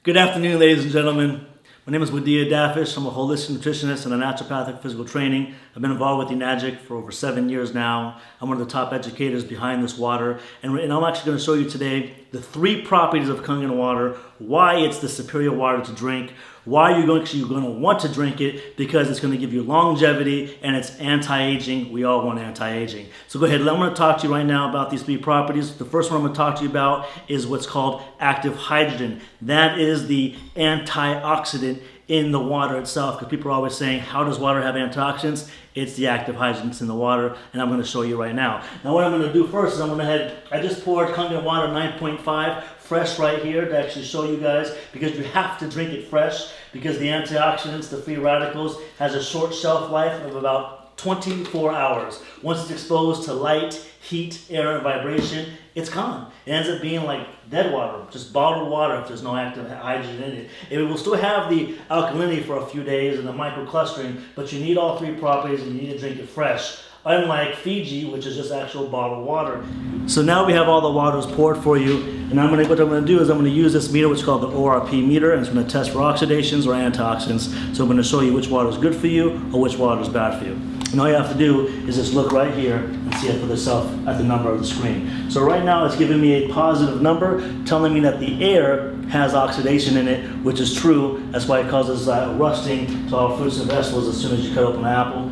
Good afternoon, ladies and gentlemen. My name is Wadia Dafish. I'm a holistic nutritionist and a naturopathic physical training. I've been involved with Enagic for over 7 years now. I'm one of the top educators behind this water. And I'm actually going to show you today the 3 properties of Kangen water, why it's the superior water to drink, why you're going to want to drink it, because it's going to give you longevity and it's anti-aging. We all want anti-aging. So go ahead, I'm going to talk to you right now about these 3 properties. The first one I'm going to talk to you about is what's called active hydrogen. That is the antioxidant in the water itself, because people are always saying, how does water have antioxidants? It's the active hydrogens in the water, and I'm going to show you right now. Now what I'm going to do first is I just poured Kangen water 9.5 fresh right here to actually show you guys, because you have to drink it fresh, because the antioxidants, the free radicals, has a short shelf life of about 24 hours. Once it's exposed to light, heat, air, and vibration, it's gone. It ends up being like dead water, just bottled water if there's no active hydrogen in it. It will still have the alkalinity for a few days and the microclustering, but you need all 3 properties and you need to drink it fresh. Unlike Fiji, which is just actual bottled water. So now we have all the waters poured for you, and what I'm going to do is I'm going to use this meter, which is called the ORP meter, and it's going to test for oxidations or antioxidants. So I'm going to show you which water is good for you or which water is bad for you. And all you have to do is just look right here and see it for yourself at the number of the screen. So right now it's giving me a positive number, telling me that the air has oxidation in it, which is true. That's why it causes rusting to all fruits and vegetables as soon as you cut open an apple.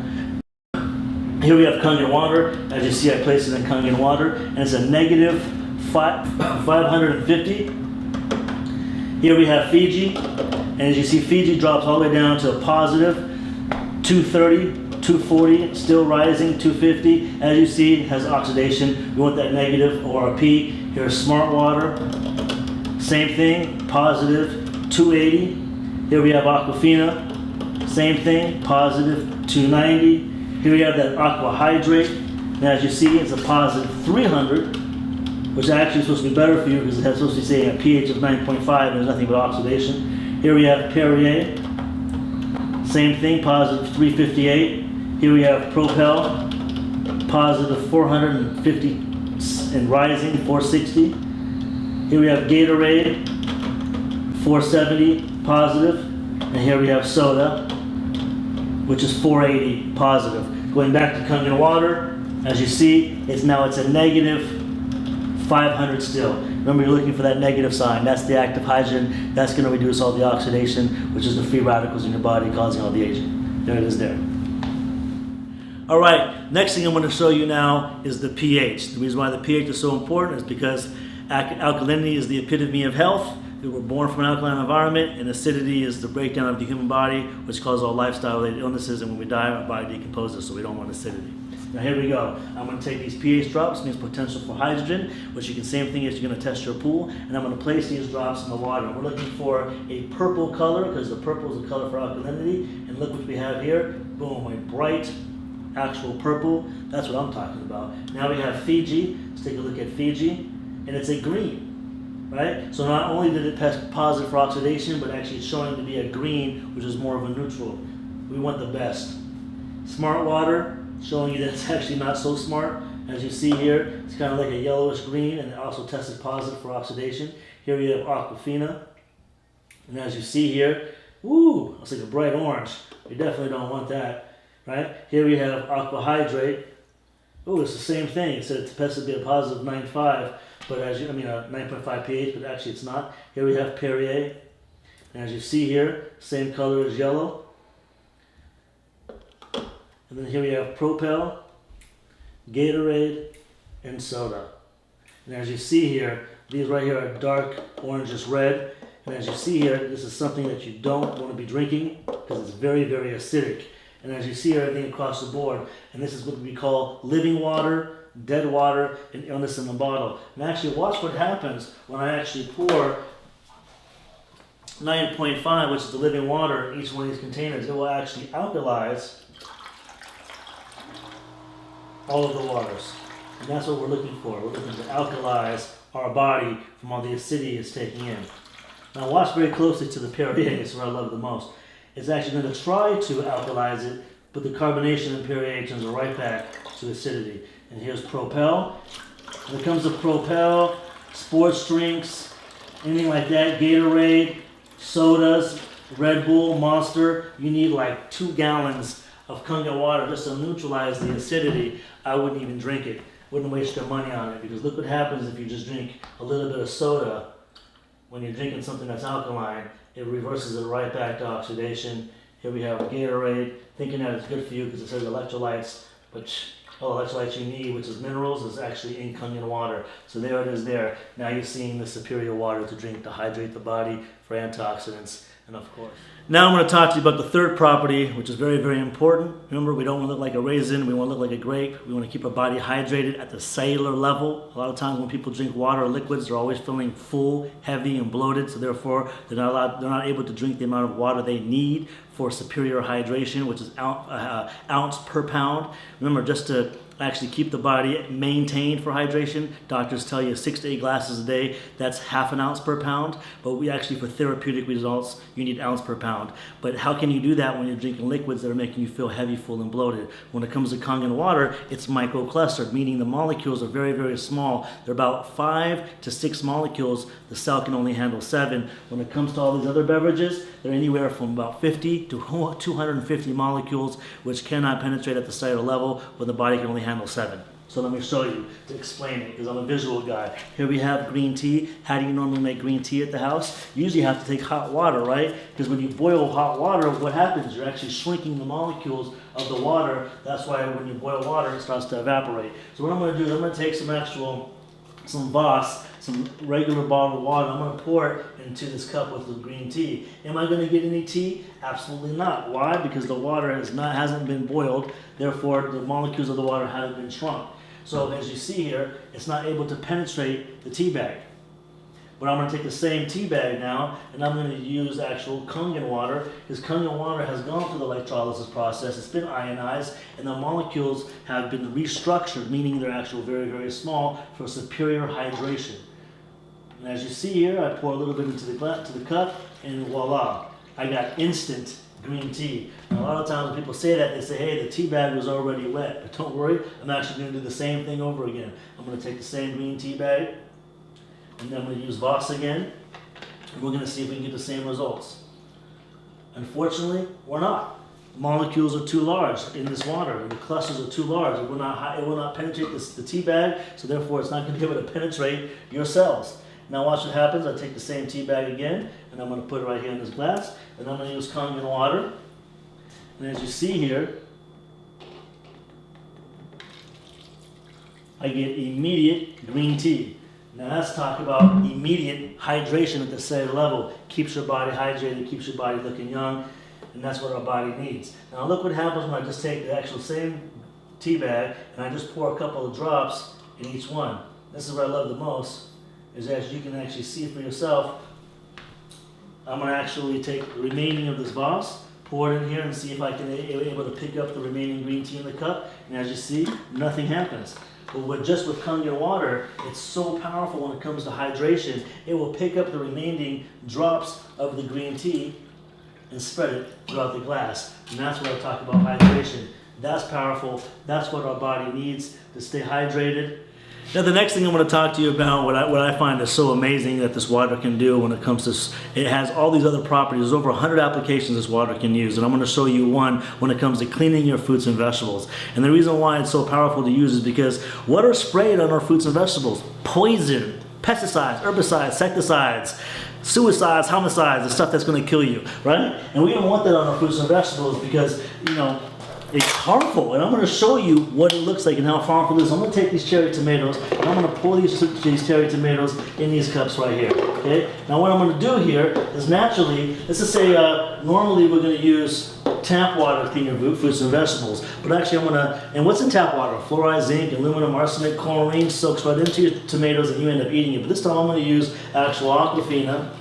Here we have Kangen water. As you see, I placed it in Kangen water, and it's a negative 550. Here we have Fiji, and as you see, Fiji drops all the way down to a positive 230. 240, still rising, 250. As you see, it has oxidation. We want that negative ORP. Here's smart water. Same thing, positive 280. Here we have Aquafina. Same thing, positive 290. Here we have that aqua hydrate. And as you see, it's a positive 300, which actually is supposed to be better for you because it has supposed to be saying a pH of 9.5 and there's nothing but oxidation. Here we have Perrier. Same thing, positive 358. Here we have Propel, positive 450 and rising, 460. Here we have Gatorade, 470 positive. And here we have Soda, which is 480 positive. Going back to Kangen water, as you see, it's a negative 500 still. Remember, you're looking for that negative sign. That's the active hydrogen. That's going to reduce all the oxidation, which is the free radicals in your body causing all the aging. There it is there. All right, next thing I'm going to show you now is the pH. The reason why the pH is so important is because alkalinity is the epitome of health. We were born from an alkaline environment, and acidity is the breakdown of the human body, which causes all lifestyle-related illnesses, and when we die, our body decomposes, so we don't want acidity. Now here we go. I'm going to take these pH drops, means potential for hydrogen, which you can, same thing as you're going to test your pool, and I'm going to place these drops in the water. We're looking for a purple color, because the purple is the color for alkalinity, and look what we have here. Boom, a bright, actual purple. That's what I'm talking about. Now we have Fiji. Let's take a look at Fiji, and it's a green, right? So not only did it test positive for oxidation, but actually it's showing to be a green, which is more of a neutral. We want the best. Smart water, showing you that it's actually not so smart. As you see here, it's kind of like a yellowish green, and it also tested positive for oxidation. Here we have Aquafina, and as you see here, woo, it's like a bright orange. We definitely don't want that. Right? Here we have aqua hydrate. Oh, it's the same thing. It said it's supposed to be a positive 9.5, but a 9.5 pH, but actually it's not. Here we have Perrier. And as you see here, same color as yellow. And then here we have Propel, Gatorade, and Soda. And as you see here, these right here are dark orangish red. And as you see here, this is something that you don't want to be drinking because it's very, very acidic. And as you see everything across the board, and this is what we call living water, dead water, and illness in the bottle. And actually watch what happens when I actually pour 9.5, which is the living water, in each one of these containers. It will actually alkalize all of the waters. And that's what we're looking for. We're looking to alkalize our body from all the acidity it's taking in. Now watch very closely to the Perrier, it's where I love it the most. It's actually going to try to alkalize it, but the carbonation and Perrier turns it right back to acidity. And here's Propel. When it comes to Propel, sports drinks, anything like that, Gatorade, sodas, Red Bull, Monster, you need like 2 gallons of Kangen water just to neutralize the acidity. I wouldn't even drink it. Wouldn't waste your money on it, because look what happens if you just drink a little bit of soda. When you're drinking something that's alkaline, it reverses it right back to oxidation. Here we have Gatorade, thinking that it's good for you because it says electrolytes, which all electrolytes you need, which is minerals, is actually in Kangen water. So there it is there. Now you're seeing the superior water to drink to hydrate the body for antioxidants, and of course. Now I'm going to talk to you about the third property, which is very, very important. Remember, we don't want to look like a raisin, we want to look like a grape. We want to keep our body hydrated at the cellular level. A lot of times when people drink water or liquids, they're always feeling full, heavy, and bloated, so therefore they're not able to drink the amount of water they need for superior hydration, which is ounce per pound. Remember, just to actually keep the body maintained for hydration, doctors tell you 6 to 8 glasses a day. That's half an ounce per pound, but we actually, for therapeutic results, you need ounce per pound. But how can you do that when you're drinking liquids that are making you feel heavy, full, and bloated? When it comes to Kangen water, it's microclustered, meaning the molecules are very, very small. They're about 5 to 6 molecules. The cell can only handle 7. When it comes to all these other beverages, they're anywhere from about 50 to 250 molecules, which cannot penetrate at the cellular level, where the body can only handle 7. So let me show you to explain it, because I'm a visual guy. Here we have green tea. How do you normally make green tea at the house? You usually have to take hot water, right? Because when you boil hot water, what happens? You're actually shrinking the molecules of the water. That's why when you boil water, it starts to evaporate. So what I'm going to do is I'm going to take some Voss, some regular bottled water. I'm going to pour it into this cup with the green tea. Am I going to get any tea? Absolutely not. Why? Because the water hasn't been boiled. Therefore, the molecules of the water haven't been shrunk. So as you see here, it's not able to penetrate the tea bag. But I'm going to take the same tea bag now, and I'm going to use actual Kangen water, because Kangen water has gone through the electrolysis process. It's been ionized, and the molecules have been restructured, meaning they're actually very, very small for superior hydration. And as you see here, I pour a little bit into the cup, and voila, I got instant green tea. Now, a lot of times when people say that, they say, hey, the tea bag was already wet. But don't worry, I'm actually going to do the same thing over again. I'm going to take the same green tea bag, and then I'm going to use Voss again, and we're going to see if we can get the same results. Unfortunately, we're not. The molecules are too large in this water, and the clusters are too large. It will not penetrate the tea bag, so therefore it's not going to be able to penetrate your cells. Now watch what happens. I take the same tea bag again, and I'm going to put it right here in this glass, and I'm going to use Kangen water. And as you see here, I get immediate green tea. Now let's talk about immediate hydration at the cellular level. Keeps your body hydrated, keeps your body looking young, and that's what our body needs. Now look what happens when I just take the actual same tea bag and I just pour a couple of drops in each one. This is what I love the most, is as you can actually see for yourself. I'm going to actually take the remaining of this Voss, pour it in here, and see if I can be able to pick up the remaining green tea in the cup. And as you see, nothing happens. But with Kangen water, it's so powerful when it comes to hydration. It will pick up the remaining drops of the green tea and spread it throughout the glass. And that's what I talk about hydration. That's powerful. That's what our body needs to stay hydrated. Now the next thing I'm going to talk to you about, what I find is so amazing that this water can do when it comes to, it has all these other properties. There's over 100 applications this water can use, and I'm going to show you one when it comes to cleaning your fruits and vegetables. And the reason why it's so powerful to use is because what are sprayed on our fruits and vegetables? Poison, pesticides, herbicides, insecticides, suicides, homicides, the stuff that's going to kill you, right? And we don't want that on our fruits and vegetables because, you know, it's harmful, and I'm going to show you what it looks like and how harmful it is. I'm going to take these cherry tomatoes, and I'm going to pour these cherry tomatoes in these cups right here, okay? Now what I'm going to do here is naturally, let's just say normally we're going to use tap water to clean your fruits and vegetables, but actually I'm going to, and what's in tap water? Fluoride, zinc, aluminum, arsenic, chlorine, soaks right into your tomatoes and you end up eating it. But this time I'm going to use actual aquafina,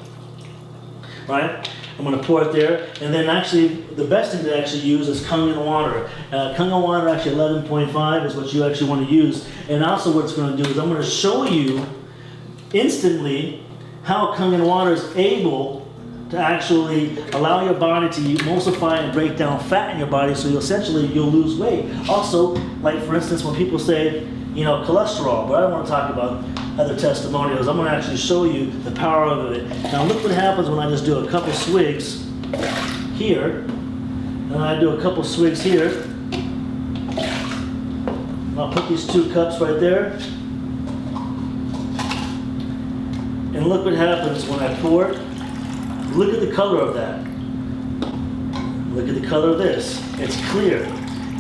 right? I'm going to pour it there, and then actually the best thing to actually use is Kangen water. Kangen water, actually 11.5 is what you actually want to use. And also what it's going to do is I'm going to show you instantly how Kangen water is able to actually allow your body to emulsify and break down fat in your body, so you'll lose weight. Also, like for instance, when people say, cholesterol, but I don't want to talk about other testimonials. I'm going to actually show you the power of it. Now look what happens when I just do a couple swigs here, and I do a couple swigs here. I'll put these 2 cups right there, and look what happens when I pour it. Look at the color of that. Look at the color of this. It's clear,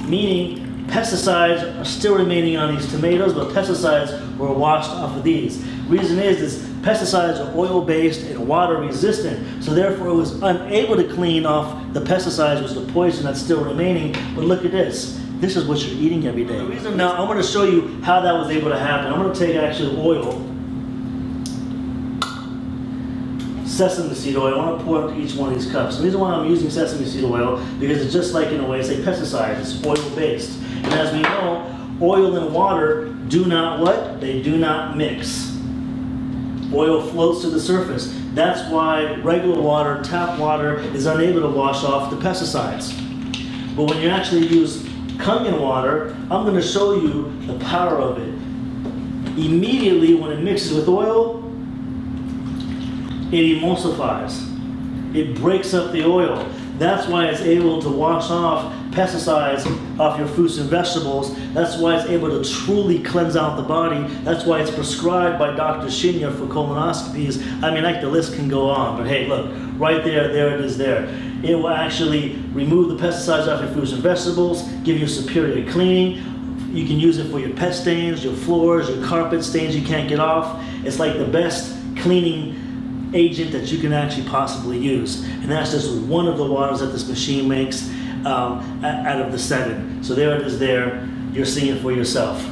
meaning pesticides are still remaining on these tomatoes, but pesticides were washed off of these. Reason is pesticides are oil-based and water-resistant, so therefore it was unable to clean off the pesticides, which was the poison that's still remaining. But look at this. This is what you're eating every day. Now I'm going to show you how that was able to happen. I'm going to take actually oil, sesame seed oil. I want to pour into each one of these cups. The reason why I'm using sesame seed oil, because it's just like, in a way, it's a pesticide. It's oil-based. And as we know, oil and water do not what? They do not mix. Oil floats to the surface. That's why regular water, tap water, is unable to wash off the pesticides. But when you actually use Kangen water, I'm going to show you the power of it. Immediately when it mixes with oil, it emulsifies. It breaks up the oil. That's why it's able to wash off pesticides off your fruits and vegetables. That's why it's able to truly cleanse out the body. That's why it's prescribed by Dr. Shinya for colonoscopies. I mean, like, the list can go on, but hey, look, right there, there it is there. It will actually remove the pesticides off your fruits and vegetables, give you superior cleaning. You can use it for your pet stains, your floors, your carpet stains you can't get off. It's like the best cleaning agent that you can actually possibly use. And that's just one of the waters that this machine makes out of the 7. So there it is there. You're seeing it for yourself.